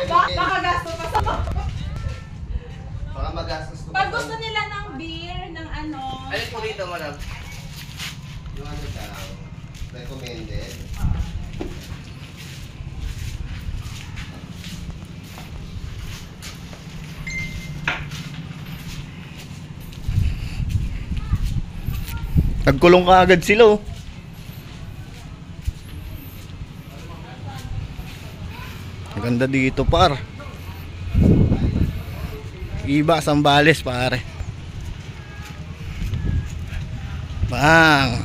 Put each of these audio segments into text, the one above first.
Baka gasto pa sa... Baka magastos ko. Pag gusto nila ng beer, ng ano... Alin po dito, madam? Yung ano daw, recommended. Nagkulong ka agad sila oh. Maganda dito par. Iba Sambales pare. Bang.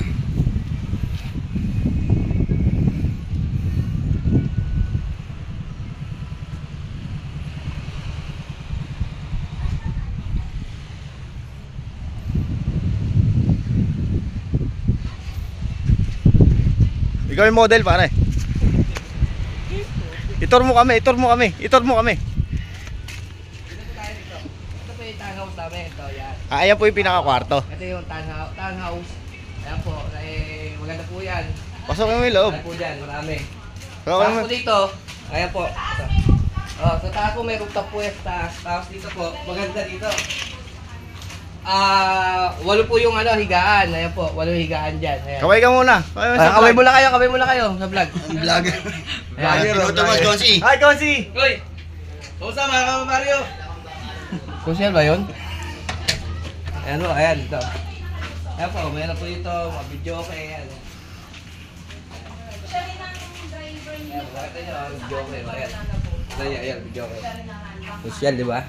Ikaw yung model pare. Itor mo kami, itor mo kami, itor mo kami. Ito po yung townhouse namin. Ito, yan. Ayan po yung pinaka-kwarto. Ito yung townhouse. Ayan po, maganda po yan. Pasok mo yung loob. Ayan po dyan, marami. Pasok Tapos mo. po dito, ayan po. Ito. Oh, sa taas po may rooftop po yung taas. Tapos dito po, maganda dito. 8 po yung ano, higaan. Ayan po, 8 higaan dyan. Ayan. Kaway ka muna. Kaway muna kayo sa vlog. Vlogger. Ayan. Piloto mo, Josie. Hi, Konsi! Uy! Kumusta mga kapabaryo? Social ba yun? Ayan po, ayan ito. Ayan po, mayroon po dito, mga video okay, ayan. Siya rin ang driver niya. Ayan, bakit nyo, video okay, ayan. Ayan, video okay. Social, di ba?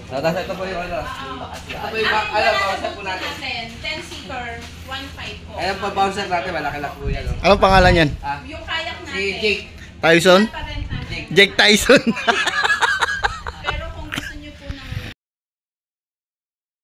Tapos ito po yung ano. Ito po yung, bouncer po natin. 10-seater, 1.5 po. Ayan po, bouncer natin, malaki-laki po yan. Anong pangalan yan? Ah, Yung kayak natin. si Jake. Tyson? Pa rin natin. Jake Tyson.